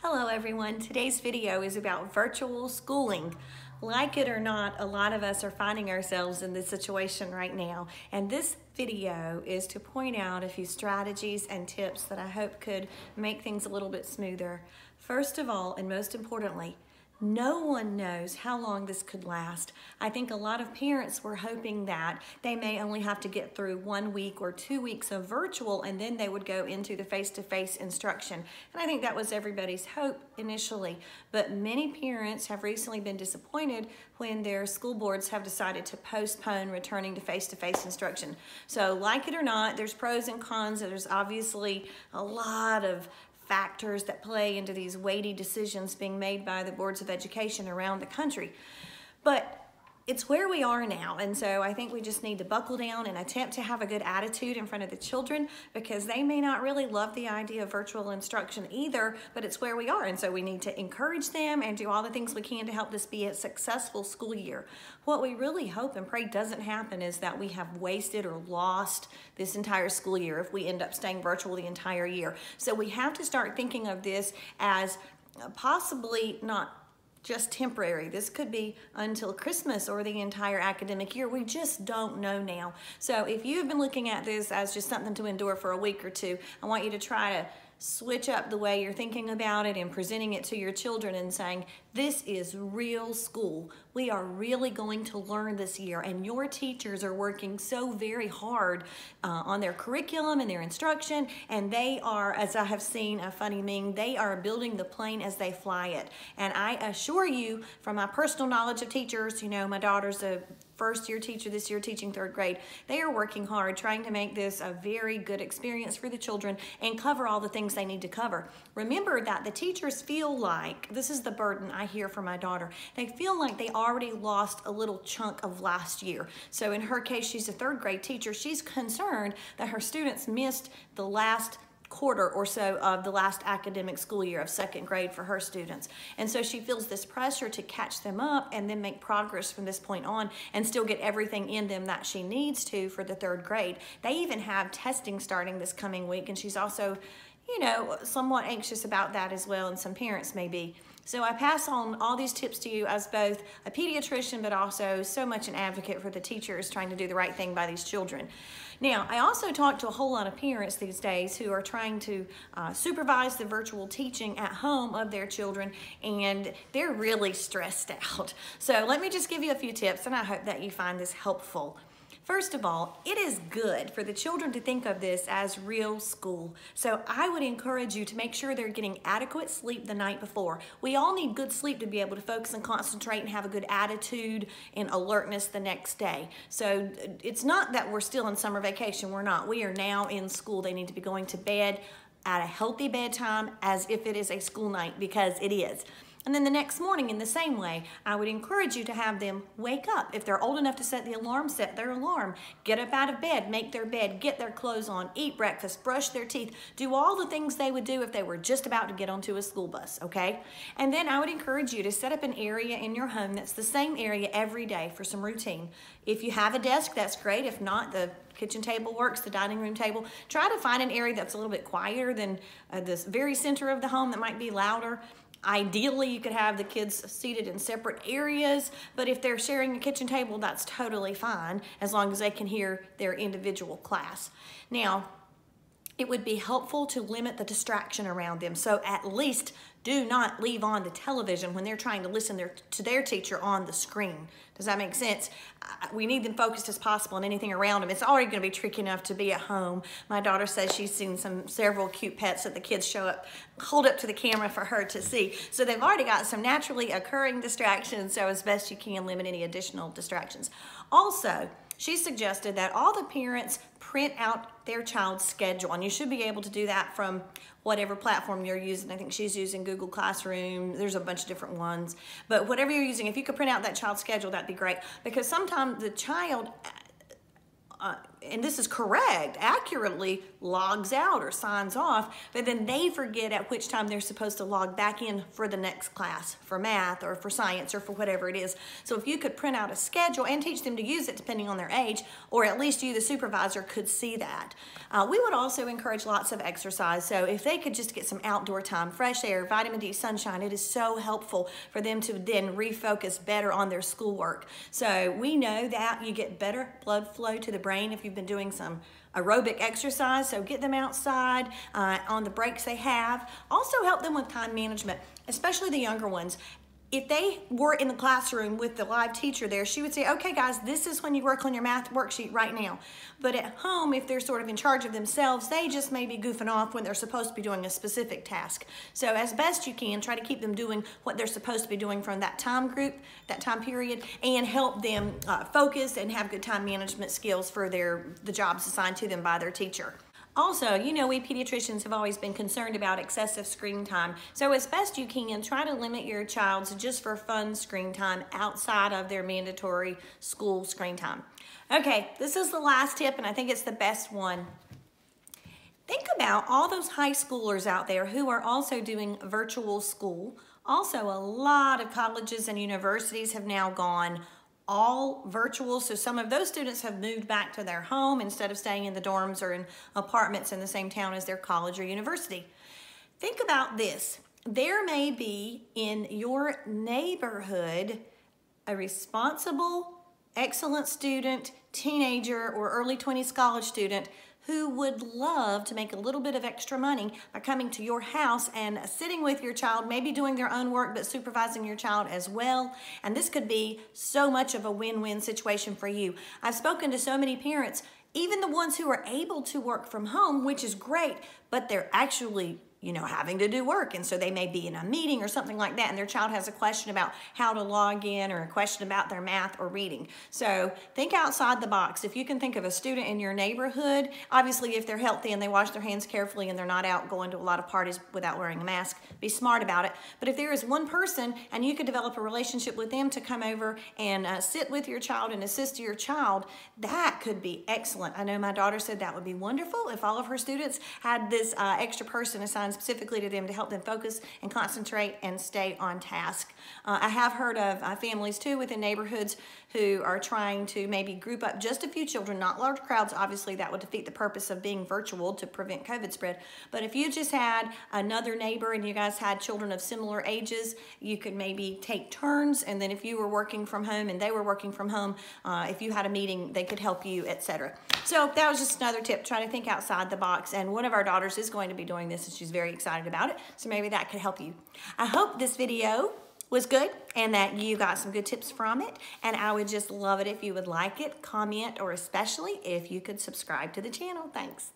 Hello everyone, today's video is about virtual schooling. Like it or not, a lot of us are finding ourselves in this situation right now. And this video is to point out a few strategies and tips that I hope could make things a little bit smoother. First of all, and most importantly, no one knows how long this could last. I think a lot of parents were hoping that they may only have to get through 1 week or 2 weeks of virtual and then they would go into the face-to-face instruction. And I think that was everybody's hope initially. But many parents have recently been disappointed when their school boards have decided to postpone returning to face-to-face instruction. So like it or not, there's pros and cons. There's obviously a lot of factors that play into these weighty decisions being made by the boards of education around the country. But it's where we are now, and so I think we just need to buckle down and attempt to have a good attitude in front of the children, because they may not really love the idea of virtual instruction either, but it's where we are, and so we need to encourage them and do all the things we can to help this be a successful school year. What we really hope and pray doesn't happen is that we have wasted or lost this entire school year if we end up staying virtual the entire year. So we have to start thinking of this as possibly not just temporary. This could be until Christmas or the entire academic year. We just don't know now. So if you've been looking at this as just something to endure for a week or two, I want you to try to switch up the way you're thinking about it and presenting it to your children and saying, this is real school. We are really going to learn this year, and your teachers are working so very hard on their curriculum and their instruction, and they are, as I have seen a funny meme, they are building the plane as they fly it. And I assure you, from my personal knowledge of teachers, you know, my daughter's a first-year teacher this year teaching third grade. They are working hard trying to make this a very good experience for the children and cover all the things they need to cover. Remember that the teachers feel like, this is the burden I hear from my daughter, they feel like they already lost a little chunk of last year. So in her case, she's a third grade teacher. She's concerned that her students missed the last quarter or so of the last academic school year of second grade for her students. And so she feels this pressure to catch them up and then make progress from this point on and still get everything in them that she needs to for the third grade. They even have testing starting this coming week, and she's also, you know, somewhat anxious about that as well, and some parents may be. So I pass on all these tips to you as both a pediatrician, but also so much an advocate for the teachers trying to do the right thing by these children. Now, I also talk to a whole lot of parents these days who are trying to supervise the virtual teaching at home of their children, and they're really stressed out. So let me just give you a few tips, and I hope that you find this helpful. First of all, it is good for the children to think of this as real school. So I would encourage you to make sure they're getting adequate sleep the night before. We all need good sleep to be able to focus and concentrate and have a good attitude and alertness the next day. So it's not that we're still in summer vacation. We're not. We are now in school. They need to be going to bed at a healthy bedtime as if it is a school night, because it is. And then the next morning, in the same way, I would encourage you to have them wake up. If they're old enough to set the alarm, set their alarm. Get up out of bed, make their bed, get their clothes on, eat breakfast, brush their teeth, do all the things they would do if they were just about to get onto a school bus, okay? And then I would encourage you to set up an area in your home that's the same area every day for some routine. If you have a desk, that's great. If not, the kitchen table works, the dining room table. Try to find an area that's a little bit quieter than this very center of the home that might be louder. Ideally, you could have the kids seated in separate areas, but if they're sharing a kitchen table, that's totally fine, as long as they can hear their individual class. Now, it would be helpful to limit the distraction around them. So at least do not leave on the television when they're trying to listen to their teacher on the screen. Does that make sense? We need them focused as possible on anything around them. It's already going to be tricky enough to be at home. My daughter says she's seen several cute pets that the kids hold up to the camera for her to see. So they've already got some naturally occurring distractions, so as best you can limit any additional distractions. Also, she suggested that all the parents print out their child's schedule, and you should be able to do that from whatever platform you're using. I think she's using Google Classroom. There's a bunch of different ones, but whatever you're using, if you could print out that child's schedule, that'd be great, because sometimes the child and this is correct, accurately logs out or signs off, but then they forget at which time they're supposed to log back in for the next class, for math or for science or for whatever it is. So if you could print out a schedule and teach them to use it depending on their age, or at least you, the supervisor, could see that. We would also encourage lots of exercise. So if they could just get some outdoor time, fresh air, vitamin D, sunshine, it is so helpful for them to then refocus better on their schoolwork. So we know that you get better blood flow to the brain if you've been doing some aerobic exercise, so get them outside on the breaks they have. Also help them with time management, especially the younger ones. If they were in the classroom with the live teacher there, she would say, okay guys, this is when you work on your math worksheet right now. But at home, if they're sort of in charge of themselves, they just may be goofing off when they're supposed to be doing a specific task. So as best you can, try to keep them doing what they're supposed to be doing from that time group, that time period, and help them focus and have good time management skills for the jobs assigned to them by their teacher. Also, you know, we pediatricians have always been concerned about excessive screen time. So as best you can, try to limit your child's just for fun screen time outside of their mandatory school screen time. Okay, this is the last tip, and I think it's the best one. Think about all those high schoolers out there who are also doing virtual school. Also, a lot of colleges and universities have now gone all virtual, so some of those students have moved back to their home instead of staying in the dorms or in apartments in the same town as their college or university. Think about this. There may be in your neighborhood a responsible, excellent student, teenager, or early 20s college student who would love to make a little bit of extra money by coming to your house and sitting with your child, maybe doing their own work, but supervising your child as well. And this could be so much of a win-win situation for you. I've spoken to so many parents, even the ones who are able to work from home, which is great, but they're actually having to do work. And so they may be in a meeting or something like that, and their child has a question about how to log in or a question about their math or reading. So think outside the box. If you can think of a student in your neighborhood, obviously if they're healthy and they wash their hands carefully and they're not out going to a lot of parties without wearing a mask, be smart about it. But if there is one person and you could develop a relationship with them to come over and sit with your child and assist your child, that could be excellent. I know my daughter said that would be wonderful if all of her students had this extra person assigned specifically to them to help them focus and concentrate and stay on task. I have heard of families too within neighborhoods who are trying to maybe group up just a few children, not large crowds. Obviously that would defeat the purpose of being virtual to prevent COVID spread. But if you just had another neighbor and you guys had children of similar ages, you could maybe take turns, and then if you were working from home and they were working from home, if you had a meeting, they could help you, etc. So that was just another tip. Try to think outside the box, and one of our daughters is going to be doing this and she's very excited about it, so maybe that could help you. I hope this video was good and that you got some good tips from it, and I would just love it if you would like it, comment, or especially if you could subscribe to the channel. Thanks.